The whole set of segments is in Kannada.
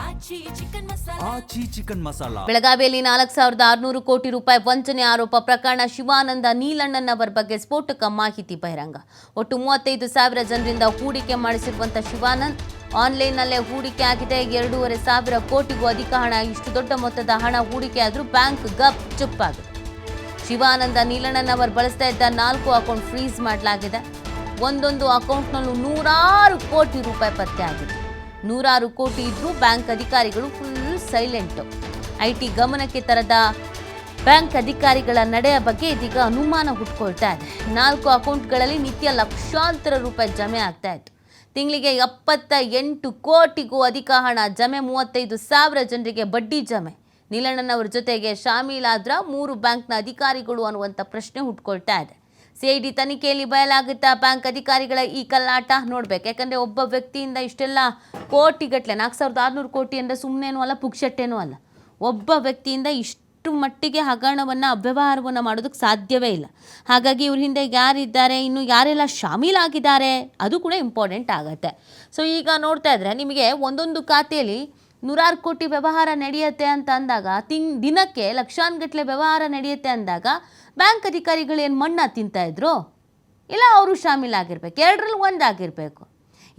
ಆಚಿ ಚಿಕನ್ ಮಸಾಲಾ. ಬೆಳಗಾವಿಯಲ್ಲಿ 4,600 ಕೋಟಿ ರೂಪಾಯಿ ವಂಚನೆ ಆರೋಪ ಪ್ರಕರಣ. ಶಿವಾನಂದ ನೀಲಣ್ಣನವರ ಬಗ್ಗೆ ಸ್ಫೋಟಕ ಮಾಹಿತಿ ಬಹಿರಂಗ. ಒಟ್ಟು 35,000 ಜನರಿಂದ ಹೂಡಿಕೆ ಮಾಡಿಸಿರುವಂತಹ ಶಿವಾನಂದ್ ಆನ್ಲೈನ್ನಲ್ಲೇ ಹೂಡಿಕೆ ಆಗಿದೆ. 2,500 ಕೋಟಿಗೂ ಅಧಿಕ ಹಣ. ಇಷ್ಟು ದೊಡ್ಡ ಮೊತ್ತದ ಹಣ ಹೂಡಿಕೆ ಆದರೂ ಬ್ಯಾಂಕ್ ಗಪ್ ಚುಪ್ಪಾಗಿದೆ. ಶಿವಾನಂದ ನೀಲಣ್ಣನವರು ಬಳಸ್ತಾ ಇದ್ದ 4 ಅಕೌಂಟ್ ಫ್ರೀಸ್ ಮಾಡಲಾಗಿದೆ. ಒಂದೊಂದು ಅಕೌಂಟ್ನಲ್ಲೂ 100 ಕೋಟಿ ರೂಪಾಯಿ ಪತ್ತೆ ಆಗಿದೆ. 100 ಕೋಟಿ ಇದ್ರೂ ಬ್ಯಾಂಕ್ ಅಧಿಕಾರಿಗಳು ಫುಲ್ ಸೈಲೆಂಟ್. ಐಟಿ ಗಮನಕ್ಕೆ ತರದ ಬ್ಯಾಂಕ್ ಅಧಿಕಾರಿಗಳ ನಡೆಯ ಬಗ್ಗೆ ಇದೀಗ ಅನುಮಾನ ಹುಟ್ಕೊಳ್ತಾ ಇದೆ. 4 ಅಕೌಂಟ್ಗಳಲ್ಲಿ ನಿತ್ಯ ಲಕ್ಷಾಂತರ ರೂಪಾಯಿ ಜಮೆ ಆಗ್ತಾ ಇತ್ತು. ತಿಂಗಳಿಗೆ 78 ಕೋಟಿಗೂ ಅಧಿಕ ಹಣ ಜಮೆ. 35,000 ಜನರಿಗೆ ಬಡ್ಡಿ ಜಮೆ. ನೀಲಣ್ಣನವರ ಜೊತೆಗೆ ಶಾಮೀಲಾದ್ರ 3 ಬ್ಯಾಂಕ್ನ ಅಧಿಕಾರಿಗಳು ಅನ್ನುವಂಥ ಪ್ರಶ್ನೆ ಹುಟ್ಕೊಳ್ತಾ ಇದೆ. ಸಿಐಡಿ ತನಿಖೆಯಲ್ಲಿ ಬಯಲಾಗುತ್ತಾ ಬ್ಯಾಂಕ್ ಅಧಿಕಾರಿಗಳ ಈ ಕಲ್ಲಾಟ ನೋಡ್ಬೇಕು. ಯಾಕಂದರೆ ಒಬ್ಬ ವ್ಯಕ್ತಿಯಿಂದ ಇಷ್ಟೆಲ್ಲ ಕೋಟಿಗಟ್ಟಲೆ 4,600 ಕೋಟಿ ಅಂದರೆ ಸುಮ್ಮನೇನೂ ಅಲ್ಲ, ಪುಕ್ಷಟ್ಟೇನೂ ಅಲ್ಲ. ಒಬ್ಬ ವ್ಯಕ್ತಿಯಿಂದ ಇಷ್ಟು ಮಟ್ಟಿಗೆ ಹಗರಣವನ್ನು ಅವ್ಯವಹಾರವನ್ನು ಮಾಡೋದಕ್ಕೆ ಸಾಧ್ಯವೇ ಇಲ್ಲ. ಹಾಗಾಗಿ ಇವ್ರ ಹಿಂದೆ ಯಾರಿದ್ದಾರೆ, ಇನ್ನು ಯಾರೆಲ್ಲ ಶಾಮೀಲಾಗಿದ್ದಾರೆ ಅದು ಕೂಡ ಇಂಪಾರ್ಟೆಂಟ್ ಆಗುತ್ತೆ. ಸೊ ಈಗ ನೋಡ್ತಾ ಇದ್ರೆ ನಿಮಗೆ ಒಂದೊಂದು ಖಾತೆಯಲ್ಲಿ 100 ಕೋಟಿ ವ್ಯವಹಾರ ನಡೆಯುತ್ತೆ ಅಂತ ಅಂದಾಗ, ದಿನಕ್ಕೆ ಲಕ್ಷಾನುಗಟ್ಟಲೆ ವ್ಯವಹಾರ ನಡೆಯುತ್ತೆ ಅಂದಾಗ ಬ್ಯಾಂಕ್ ಅಧಿಕಾರಿಗಳು ಏನು ಮಣ್ಣು ತಿಂತಾ ಇದ್ರು? ಇಲ್ಲ ಅವರು ಶಾಮೀಲಾಗಿರ್ಬೇಕು, ಎರಡರಲ್ಲಿ ಒಂದಾಗಿರಬೇಕು.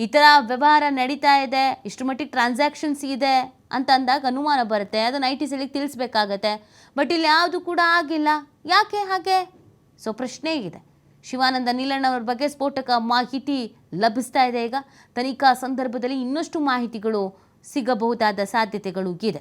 ಈ ಥರ ವ್ಯವಹಾರ ನಡೀತಾ ಇದೆ, ಇಷ್ಟು ಮಟ್ಟಿಗೆ ಟ್ರಾನ್ಸಾಕ್ಷನ್ಸ್ ಇದೆ ಅಂತ ಅಂದಾಗ ಅನುಮಾನ ಬರುತ್ತೆ. ಅದನ್ನು ಐಟಿ ಸೆಲ್ಗೆ ತಿಳಿಸ್ಬೇಕಾಗತ್ತೆ. ಬಟ್ ಇಲ್ಲಿ ಯಾವುದು ಕೂಡ ಆಗಿಲ್ಲ. ಯಾಕೆ ಹಾಗೆ? ಸೊ ಪ್ರಶ್ನೆ ಇದೆ. ಶಿವಾನಂದ ನೀಲಣ್ಣವರ ಬಗ್ಗೆ ಸ್ಫೋಟಕ ಮಾಹಿತಿ ಲಭಿಸ್ತಾ ಇದೆ. ಈಗ ತನಿಖಾ ಸಂದರ್ಭದಲ್ಲಿ ಇನ್ನಷ್ಟು ಮಾಹಿತಿಗಳು ಸಿಗಬಹುದಾದ ಸಾಧ್ಯತೆಗಳು ಇದೆ.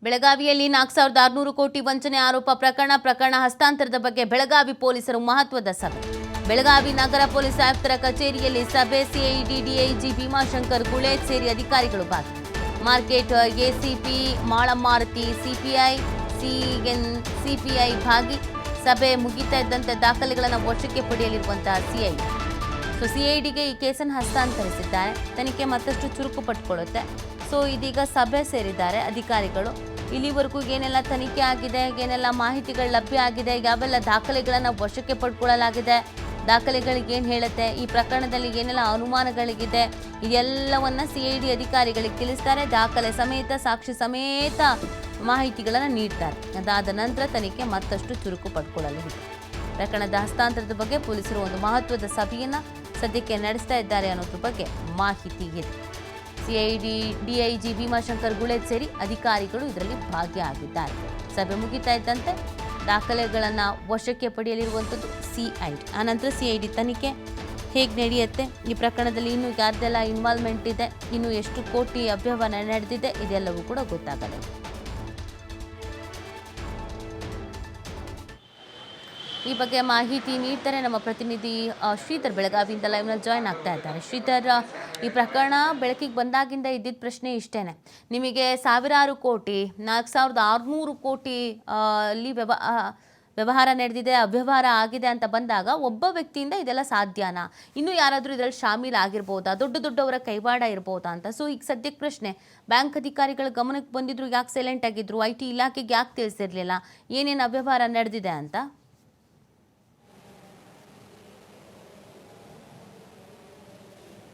ಬೆಳಗಾವಿಯಲ್ಲಿ 4,600 ಕೋಟಿ ವಂಚನೆ ಆರೋಪ ಪ್ರಕರಣ ಹಸ್ತಾಂತರದ ಬಗ್ಗೆ ಬೆಳಗಾವಿ ಪೊಲೀಸರು ಮಹತ್ವದ ಸಭೆ. ಬೆಳಗಾವಿ ನಗರ ಪೊಲೀಸ್ ಆಯುಕ್ತರ ಕಚೇರಿಯಲ್ಲಿ ಸಭೆ. ಸಿಐಡಿ ಡಿಐಜಿ ಭೀಮಾಶಂಕರ್ ಗುಳೇಜ್ ಸೇರಿ ಅಧಿಕಾರಿಗಳು ಭಾಗಿ. ಮಾರ್ಕೆಟ್ ಎಸಿಪಿ ಮಾಳಮಾರುತಿ, ಸಿಪಿಐ ಭಾಗಿ. ಸಭೆ ಮುಗಿತಾ ಇದ್ದಂತೆ ದಾಖಲೆಗಳನ್ನು ವಶಕ್ಕೆ ಪಡೆಯಲಿರುವಂತಹ ಸಿಐಡಿ. ಸೊ ಸಿಐಡಿಗೆ ಈ ಕೇಸನ್ನು ಹಸ್ತಾಂತರಿಸಿದ್ದಾರೆ. ತನಿಖೆ ಮತ್ತಷ್ಟು ಚುರುಕು ಪಟ್ಕೊಳ್ಳುತ್ತೆ. ಸೊ ಇದೀಗ ಸಭೆ ಸೇರಿದ್ದಾರೆ ಅಧಿಕಾರಿಗಳು. ಇಲ್ಲಿವರೆಗೂ ಏನೆಲ್ಲ ತನಿಖೆ ಆಗಿದೆ, ಏನೆಲ್ಲ ಮಾಹಿತಿಗಳು ಲಭ್ಯ ಆಗಿದೆ, ಯಾವೆಲ್ಲ ದಾಖಲೆಗಳನ್ನು ವಶಕ್ಕೆ ಪಡ್ಕೊಳ್ಳಲಾಗಿದೆ, ದಾಖಲೆಗಳಿಗೆ ಏನು ಹೇಳುತ್ತೆ, ಈ ಪ್ರಕರಣದಲ್ಲಿ ಏನೆಲ್ಲ ಅನುಮಾನಗಳಿಗಿದೆ, ಇದೆಲ್ಲವನ್ನು ಸಿಐಡಿ ಅಧಿಕಾರಿಗಳಿಗೆ ತಿಳಿಸ್ತಾರೆ. ದಾಖಲೆ ಸಮೇತ, ಸಾಕ್ಷಿ ಸಮೇತ ಮಾಹಿತಿಗಳನ್ನು ನೀಡ್ತಾರೆ. ಅದಾದ ನಂತರ ತನಿಖೆ ಮತ್ತಷ್ಟು ಚುರುಕು ಪಡ್ಕೊಳ್ಳಲಿದೆ. ಪ್ರಕರಣದ ಹಸ್ತಾಂತರದ ಬಗ್ಗೆ ಪೊಲೀಸರು ಒಂದು ಮಹತ್ವದ ಸಭೆಯನ್ನು ಸದ್ಯಕ್ಕೆ ನಡೆಸ್ತಾ ಇದ್ದಾರೆ ಅನ್ನೋದ್ರ ಬಗ್ಗೆ ಮಾಹಿತಿ ಇದೆ. ಸಿಐಡಿ ಡಿಐಜಿ ಭೀಮಾಶಂಕರ್ ಗುಳೇಜ್ ಸೇರಿ ಅಧಿಕಾರಿಗಳು ಇದರಲ್ಲಿ ಭಾಗಿಯಾಗಿದ್ದಾರೆ. ಸಭೆ ಮುಗಿತಾ ಇದ್ದಂತೆ ದಾಖಲೆಗಳನ್ನು ವಶಕ್ಕೆ ಪಡೆಯಲಿರುವಂಥದ್ದು ಸಿಐಡಿ. ಆನಂತರ ಸಿಐಡಿ ತನಿಖೆ ಹೇಗೆ ನಡೆಯುತ್ತೆ, ಈ ಪ್ರಕರಣದಲ್ಲಿ ಇನ್ನೂ ಯಾರ್ದೆಲ್ಲ ಇನ್ವಾಲ್ವ್ಮೆಂಟ್ ಇದೆ, ಇನ್ನು ಎಷ್ಟು ಕೋಟಿ ಅವ್ಯವಹಾರ ನಡೆದಿದೆ, ಇದೆಲ್ಲವೂ ಕೂಡ ಗೊತ್ತಾಗಲಿದೆ. ಈ ಬಗ್ಗೆ ಮಾಹಿತಿ ನೀಡ್ತಾರೆ ನಮ್ಮ ಪ್ರತಿನಿಧಿ ಶ್ರೀಧರ್. ಬೆಳಗಾವಿಯಿಂದ ಲೈವ್ನಲ್ಲಿ ಜಾಯ್ನ್ ಆಗ್ತಾ ಇದ್ದಾರೆ. ಶ್ರೀಧರ್, ಈ ಪ್ರಕರಣ ಬೆಳಕಿಗೆ ಬಂದಾಗಿಂದ ಇದ್ದಿದ್ದ ಪ್ರಶ್ನೆ ಇಷ್ಟೇನೆ. ನಿಮಗೆ ಸಾವಿರಾರು ಕೋಟಿ, 4,600 ಕೋಟಿ ಅಲ್ಲಿ ವ್ಯವಹಾರ ನಡೆದಿದೆ, ಅವ್ಯವಹಾರ ಆಗಿದೆ ಅಂತ ಬಂದಾಗ ಒಬ್ಬ ವ್ಯಕ್ತಿಯಿಂದ ಇದೆಲ್ಲ ಸಾಧ್ಯನಾ? ಇನ್ನೂ ಯಾರಾದರೂ ಇದರಲ್ಲಿ ಶಾಮೀಲಾಗಿರ್ಬೋದಾ? ದೊಡ್ಡವರ ಕೈವಾಡ ಇರ್ಬೋದಾ ಅಂತ. ಸೊ ಈಗ ಸದ್ಯಕ್ಕೆ ಪ್ರಶ್ನೆ, ಬ್ಯಾಂಕ್ ಅಧಿಕಾರಿಗಳ ಗಮನಕ್ಕೆ ಬಂದಿದ್ರು, ಯಾಕೆ ಸೈಲೆಂಟ್ ಆಗಿದ್ರು? ಐಟಿ ಇಲಾಖೆಗೆ ಯಾಕೆ ತಿಳಿಸಿರಲಿಲ್ಲ ಏನೇನು ಅವ್ಯವಹಾರ ನಡೆದಿದೆ ಅಂತ?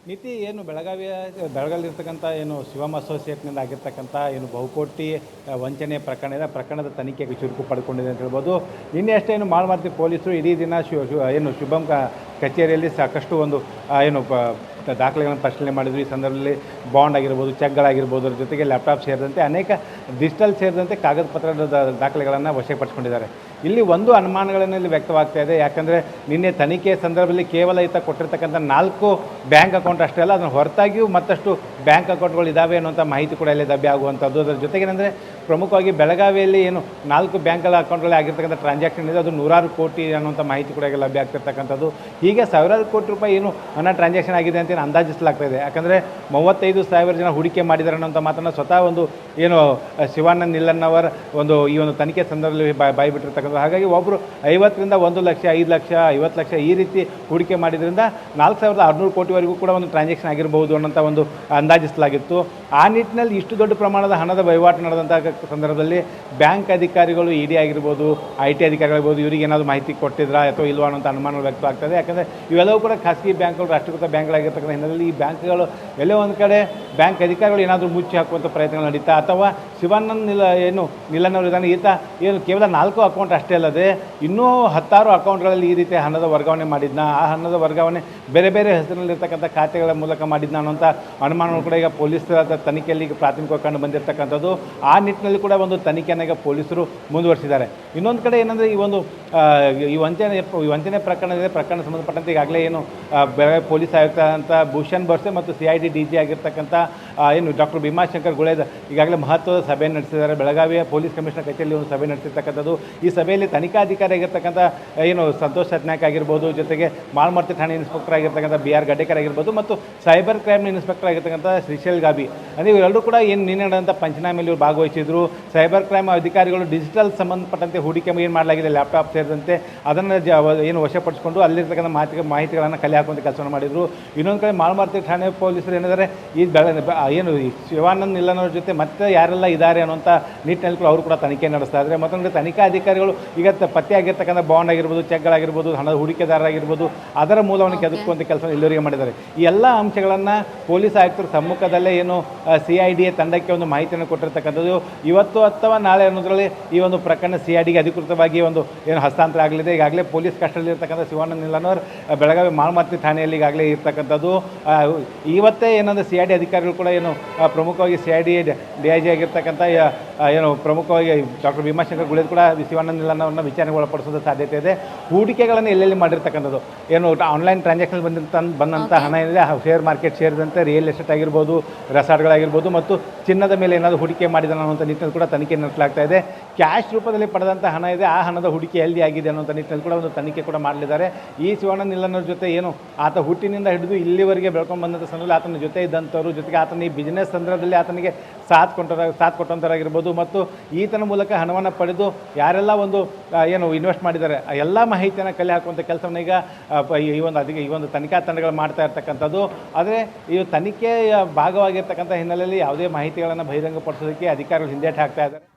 ನೀತಿ ಏನು ಬೆಳಗಾವಿಯಲ್ಲಿರ್ತಕ್ಕಂಥ ಏನು ಶಿವಮ್ ಅಸೋಸಿಯೇಟ್ನಿಂದ ಆಗಿರ್ತಕ್ಕಂಥ ಏನು ಬಹುಕೋಟಿ ವಂಚನೆ ಪ್ರಕರಣದ ತನಿಖೆಗೆ ಚುರುಕು ಪಡ್ಕೊಂಡಿದೆ ಅಂತ ಹೇಳ್ಬೋದು. ನಿನ್ನೆ ಅಷ್ಟೇ ಏನು ಮಾಳಮಾರುತಿ ಪೊಲೀಸರು ಇಡೀ ದಿನ ಏನು ಶುಭಮ್ ಕಚೇರಿಯಲ್ಲಿ ಸಾಕಷ್ಟು ಒಂದು ಏನು ದಾಖಲೆಗಳನ್ನು ಪರಿಶೀಲನೆ ಮಾಡಿದ್ರು. ಈ ಸಂದರ್ಭದಲ್ಲಿ ಬಾಂಡ್ ಆಗಿರ್ಬೋದು, ಚೆಕ್ಗಳಾಗಿರ್ಬೋದು, ಅದ್ರ ಜೊತೆಗೆ ಲ್ಯಾಪ್ಟಾಪ್ ಸೇರಿದಂತೆ ಅನೇಕ ಡಿಜಿಟಲ್ ಸೇರಿದಂತೆ ಕಾಗದ ಪತ್ರದ ದಾಖಲೆಗಳನ್ನು ವಶಪಡಿಸಿಕೊಂಡಿದ್ದಾರೆ. ಇಲ್ಲಿ ಒಂದು ಅನುಮಾನಗಳನ್ನು ಇಲ್ಲಿ ವ್ಯಕ್ತವಾಗ್ತಾ ಇದೆ. ಯಾಕಂದರೆ ನಿನ್ನೆ ತನಿಖೆ ಸಂದರ್ಭದಲ್ಲಿ ಕೇವಲ ಈತ ಕೊಟ್ಟಿರ್ತಕ್ಕಂಥ 4 ಬ್ಯಾಂಕ್ ಅಕೌಂಟ್ ಅಷ್ಟೇ ಅಲ್ಲ, ಅದನ್ನು ಹೊರತಾಗಿಯೂ ಮತ್ತಷ್ಟು ಬ್ಯಾಂಕ್ ಅಕೌಂಟ್ಗಳು ಇದ್ದಾವೆ ಅನ್ನುವಂಥ ಮಾಹಿತಿ ಕೂಡ ಇಲ್ಲಿ ಲಭ್ಯ ಆಗುವಂಥದ್ದು. ಅದರ ಜೊತೆಗೇನೆಂದರೆ ಪ್ರಮುಖವಾಗಿ ಬೆಳಗಾವಿಯಲ್ಲಿ ಏನು 4 ಬ್ಯಾಂಕ್ಗಳ ಅಕೌಂಟ್ಗಳಲ್ಲಿ ಆಗಿರ್ತಕ್ಕಂಥ ಟ್ರಾನ್ಸಾಕ್ಷನ್ ಇದೆ, ಅದು 100 ಕೋಟಿ ಅನ್ನುವಂಥ ಮಾಹಿತಿ ಕೂಡ ಈಗ ಲಭ್ಯ ಆಗ್ತಿರ್ತಕ್ಕಂಥದ್ದು. ಹೀಗೆ ಸಾವಿರಾರು ಕೋಟಿ ರೂಪಾಯಿ ಏನು ಹಣ ಟ್ರಾನ್ಸಾಕ್ಷನ್ ಆಗಿದೆ ಅಂತ ಮಾಹಿತಿಯನ್ನು ಅಂದಾಜಿಸಲಾಗ್ತಾ ಇದೆ. ಯಾಕಂದರೆ 35,000 ಜನ ಹೂಡಿಕೆ ಮಾಡಿದ್ದಾರೆ ಅನ್ನೋಂಥ ಮಾತನ್ನು ಸ್ವತಃ ಒಂದು ಏನು ಶಿವಾನಂದ್ ನಿಲ್ಲನ್ನವರ್ ಈ ಒಂದು ತನಿಖೆ ಸಂದರ್ಭದಲ್ಲಿ ಬಾಯ್ಬಿಟ್ಟಿರ್ತಕ್ಕಂಥದ್ದು. ಹಾಗಾಗಿ ಒಬ್ಬರು 50ರಿಂದ 1 ಲಕ್ಷ, 5 ಲಕ್ಷ, 50 ಲಕ್ಷ ಈ ರೀತಿ ಹೂಡಿಕೆ ಮಾಡಿದ್ರಿಂದ 4,600 ಕೋಟಿವರೆಗೂ ಕೂಡ ಒಂದು ಟ್ರಾನ್ಸಾಕ್ಷನ್ ಆಗಿರಬಹುದು ಅನ್ನೋಂಥ ಒಂದು ಅಂದಾಜಿಸಲಾಗಿತ್ತು. ಆ ನಿಟ್ಟಿನಲ್ಲಿ ಇಷ್ಟು ದೊಡ್ಡ ಪ್ರಮಾಣದ ಹಣದ ವಹಿವಾಟು ನಡೆದಂಥ ಸಂದರ್ಭದಲ್ಲಿ ಬ್ಯಾಂಕ್ ಅಧಿಕಾರಿಗಳು, ಇಡಿ ಆಗಿರ್ಬೋದು, IT ಅಧಿಕಾರಿಗಳಿರ್ಬೋದು, ಇವರಿಗೆ ಏನಾದರೂ ಮಾಹಿತಿ ಕೊಟ್ಟಿದ್ರಾ ಅಥವಾ ಇಲ್ವಾ ಅನ್ನೋಂಥ ಅನುಮಾನಗಳು ವ್ಯಕ್ತವಾಗ್ತದೆ. ಯಾಕಂದರೆ ಇವೆಲ್ಲವೂ ಕೂಡ ಖಾಸಗಿ ಬ್ಯಾಂಕ್ಗಳು, ರಾಷ್ಟ್ರೀಕೃತ ಬ್ಯಾಂಕ್ಗಳಾಗಿರ್ತಕ್ಕಂಥ ಹಿನ್ನೆಲೆಯಲ್ಲಿ ಈ ಬ್ಯಾಂಕ್ಗಳು ಎಲ್ಲೋ ಒಂದು ಕಡೆ ಬ್ಯಾಂಕ್ ಅಧಿಕಾರಿಗಳು ಏನಾದರೂ ಮುಚ್ಚಿ ಹಾಕುವಂಥ ಪ್ರಯತ್ನಗಳು ನಡೀತಾ, ಅಥವಾ ಶಿವಾನಂದ್ ನಿಲ್ಲನ್ನವರು ಇದ್ದಾನೆ, ಈತ ಏನು ಕೇವಲ 4 ಅಕೌಂಟ್ ಅಷ್ಟೇ ಅಲ್ಲದೆ ಇನ್ನೂ 10 ಅಕೌಂಟ್ಗಳಲ್ಲಿ ಈ ರೀತಿ ಹಣದ ವರ್ಗಾವಣೆ ಮಾಡಿದ್ನ, ಆ ಹಣದ ವರ್ಗಾವಣೆ ಬೇರೆ ಬೇರೆ ಹೆಸರಿನಲ್ಲಿರ್ತಕ್ಕಂಥ ಖಾತೆಗಳ ಮೂಲಕ ಮಾಡಿದ್ನ ಅನ್ನೋಂಥ ಅನುಮಾನಗಳು ಕೂಡ ಈಗ ಪೊಲೀಸರ ತನಿಖೆಯಲ್ಲಿ ಈಗ ಪ್ರಾಥಮಿಕವಾಗಿ ಕಂಡು ಬಂದಿರತಕ್ಕಂಥದ್ದು. ಆ ನಿಟ್ಟಿನಲ್ಲಿ ಕೂಡ ಒಂದು ತನಿಖೆಯನ್ನು ಈಗ ಪೊಲೀಸರು ಮುಂದುವರಿಸಿದ್ದಾರೆ. ಇನ್ನೊಂದು ಕಡೆ ಏನಂದರೆ ಈ ವಂಚನೆ ಪ್ರಕರಣ ಸಂಬಂಧಪಟ್ಟಂತೆ ಈಗಾಗಲೇ ಏನು ಬೆಳಗಾವಿ ಪೊಲೀಸ್ ಆಯುಕ್ತ ಅಂತ ಭೂಷಣ್ ಬರ್ಸೆ ಮತ್ತು CID DG ಆಗಿರ್ತಕ್ಕಂಥ ಏನು ಡಾಕ್ಟರ್ ಭೀಮಾಶಂಕರ್ ಗುಳೇದ್ ಈಗಾಗಲೇ ಮಹತ್ವದ ಸಭೆಯನ್ನು ನಡೆಸಿದ್ದಾರೆ. ಬೆಳಗಾವಿಯ ಪೊಲೀಸ್ ಕಮಿಷನರ್ ಕಚೇರಿಯಲ್ಲಿ ಒಂದು ಸಭೆ ನಡೆಸಿರ್ತಕ್ಕಂಥದ್ದು. ಈ ಸಭೆಯಲ್ಲಿ ತನಿಖಾಧಿಕಾರಿ ಆಗಿರ್ತಕ್ಕಂಥ ಏನು ಸಂತೋಷ್ ಸತ್ನಾಯಕ್ ಆಗಿರ್ಬೋದು, ಜೊತೆಗೆ ಮಾಳಮರ್ತಿ ಠಾಣೆ ಇನ್ಸ್ಪೆಕ್ಟರ್ ಆಗಿರ್ತಕ್ಕಂಥ BR ಗಡ್ಡೇಕರ್ ಆಗಿರ್ಬೋದು, ಮತ್ತು ಸೈಬರ್ ಕ್ರೈಮ್ ಇನ್ಸ್ಪೆಕ್ಟರ್ ಆಗಿರ್ತಕ್ಕಂಥ ಶ್ರೀಶೈಲ್ ಗಾಬಿ, ಅಂದರೆ ಇವರೆಲ್ಲರೂ ಕೂಡ ನಿನ್ನೆ ನಡೆದಂಥ ಪಂಚನಾಮೆಯಲ್ಲಿ ಇವರು ಭಾಗವಹಿಸಿದ್ರು. ಸೈಬರ್ ಕ್ರೈಮ್ ಅಧಿಕಾರಿಗಳು ಡಿಜಿಟಲ್ ಸಂಬಂಧಪಟ್ಟಂತೆ ಹೂಡಿಕೆ ಏನು ಮಾಡಲಾಗಿದೆ, ಲ್ಯಾಪ್ಟಾಪ್ ಸೇರಿದಂತೆ ಅದನ್ನು ಏನು ವಶಪಡಿಸಿಕೊಂಡು ಅಲ್ಲಿರ್ತಕ್ಕಂಥ ಮಾಹಿತಿಗಳನ್ನು ಕಲೆ ಹಾಕುವಂಥ ಕೆಲಸವನ್ನು ಮಾಡಿದರು. ಇನ್ನೊಂದು ಕಡೆ ಮಾಳಮರ್ತಿ ಠಾಣೆ ಪೊಲೀಸರು ಏನಿದ್ದಾರೆ, ಏನು ಶಿವಾನಂದ್ ನಿಲ್ಲನ್ನವ್ರ ಜೊತೆ ಮತ್ತೆ ಯಾರೆಲ್ಲ ಇದ್ದಾರೆ ಅನ್ನೋಂಥ ನಿಟ್ಟಿನಲ್ಲಿ ಕೂಡ ಅವರು ಕೂಡ ತನಿಖೆ ನಡೆಸ್ತಾ ಇದ್ದಾರೆ. ಮತ್ತೊಂದು ತನಿಖಾ ಅಧಿಕಾರಿಗಳು ಈಗ ಪತ್ತೆ ಆಗಿರ್ತಕ್ಕಂಥ ಬಾಂಡ್ ಆಗಿರ್ಬೋದು, ಚೆಕ್ಗಳಾಗಿರ್ಬೋದು, ಹಣದ ಹೂಡಿಕೆದಾರರಾಗಿರ್ಬೋದು, ಅದರ ಮೂಲವನ್ನು ಕೆದಕುವಂಥ ಕೆಲಸ ಇಲ್ಲಿವರೆಗೆ ಮಾಡಿದ್ದಾರೆ. ಈ ಎಲ್ಲ ಅಂಶಗಳನ್ನು ಪೊಲೀಸ್ ಆಯುಕ್ತರ ಸಮ್ಮುಖದಲ್ಲೇ ಏನು CID ತಂಡಕ್ಕೆ ಒಂದು ಮಾಹಿತಿಯನ್ನು ಕೊಟ್ಟಿರ್ತಕ್ಕಂಥದ್ದು. ಇವತ್ತು ಅಥವಾ ನಾಳೆ ಅನ್ನೋದರಲ್ಲಿ ಈ ಒಂದು ಪ್ರಕರಣ CIDಗೆ ಅಧಿಕೃತವಾಗಿ ಏನು ಹಸ್ತಾಂತರ ಆಗಲಿದೆ. ಈಗಾಗಲೇ ಪೊಲೀಸ್ ಕಸ್ಟಡಿಯಲ್ಲಿರ್ತಕ್ಕಂಥ ಶಿವಾನಂದ್ ನಿಲ್ಲನ್ನವರ್ ಬೆಳಗಾವಿ ಮಾಳಮರ್ತಿ ಠಾಣೆಯಲ್ಲಿ ಈಗಾಗಲೇ ಇರ್ತಕ್ಕಂಥದ್ದು. ಇವತ್ತೇ ಏನಂದರೆ CID ಅಧಿಕಾರಿಗಳು ಕೂಡ ಏನು ಪ್ರಮುಖವಾಗಿ CID DIG ಆಗಿರ್ತಕ್ಕಂಥ ಏನು ಪ್ರಮುಖವಾಗಿ ಡಾಕ್ಟರ್ ಭೀಮಾಶಂಕರ್ ಗುಳೇದ್ ಕೂಡ ಶಿವಾನಂದ್ ನಿಲ್ಲನ್ನವ್ರನ್ನ ವಿಚಾರಣೆಗೆ ಒಳಪಡಿಸೋದು ಸಾಧ್ಯತೆ ಇದೆ. ಹೂಡಿಕೆಗಳನ್ನು ಎಲ್ಲೆಲ್ಲಿ ಮಾಡಿರ್ತಕ್ಕಂಥದ್ದು, ಏನು ಆನ್ಲೈನ್ ಟ್ರಾನ್ಸಾಕ್ಷನ್ ಬಂದಂಥ ಹಣ ಏನಿದೆ, ಶೇರ್ ಮಾರ್ಕೆಟ್ ಸೇರಿದಂತೆ ರಿಯಲ್ ಎಸ್ಟೇಟ್ ಆಗಿರ್ಬೋದು, ರೆಸಾರ್ಟ್ಗಳಾಗಿರ್ಬೋದು, ಮತ್ತು ಚಿನ್ನದ ಮೇಲೆ ಏನಾದರೂ ಹೂಡಿಕೆ ಮಾಡಿದಾನ ಅನ್ನೋಂಥ ನಿಟ್ಟಿನಲ್ಲಿ ಕೂಡ ತನಿಖೆ ನಡೆಸಲಾಗ್ತಾ ಇದೆ. ಕ್ಯಾಶ್ ರೂಪದಲ್ಲಿ ಪಡೆದಂಥ ಹಣ ಇದೆ, ಆ ಹಣದ ಹೂಡಿಕೆ ಎಲ್ಲಿ ಆಗಿದೆ ಅನ್ನೋಂಥ ನಿಟ್ಟಿನಲ್ಲಿ ಕೂಡ ಒಂದು ತನಿಖೆ ಕೂಡ ಮಾಡಲಿದ್ದಾರೆ. ಈ ಶಿವಾನಂದ್ ನಿಲ್ಲನ್ನವ್ರ ಜೊತೆ ಏನು ಆತ ಹುಟ್ಟಿನಿಂದ ಹಿಡಿದು ಇಲ್ಲಿವರೆಗೆ ಬೆಳ್ಕೊಂಡು ಬಂದಂಥ ಸಂದರ್ಭದಲ್ಲಿ ಆತನ ಜೊತೆ ಇದ್ದಂಥವ್ರು, ಜೊತೆಗೆ ಆತನ ಈ ಬಿಸ್ನೆಸ್ ಸಂದರ್ಭದಲ್ಲಿ ಆತನಿಗೆ ಸಾಥ್ ಕೊಟ್ಟಂಥವರಾಗಿರ್ಬೋದು, ಮತ್ತು ಈತನ ಮೂಲಕ ಹಣವನ್ನು ಪಡೆದು ಯಾರೆಲ್ಲ ಏನು ಇನ್ವೆಸ್ಟ್ ಮಾಡಿದ್ದಾರೆ ಆ ಎಲ್ಲ ಮಾಹಿತಿಯನ್ನು ಕಲೆ ಹಾಕುವಂಥ ಕೆಲಸವನ್ನು ಈಗ ಈ ಒಂದು ತನಿಖಾ ತಂಡಗಳು ಮಾಡ್ತಾ ಇರ್ತಕ್ಕಂಥದ್ದು. ಆದರೆ ಈ ತನಿಖೆಯ ಭಾಗವಾಗಿರ್ತಕ್ಕಂಥ ಹಿನ್ನೆಲೆಯಲ್ಲಿ ಯಾವುದೇ ಮಾಹಿತಿಗಳನ್ನು ಬಹಿರಂಗಪಡಿಸೋದಕ್ಕೆ ಅಧಿಕಾರಿಗಳು ಹಿಂದೇಟು ಹಾಕ್ತಾ ಇದ್ದಾರೆ.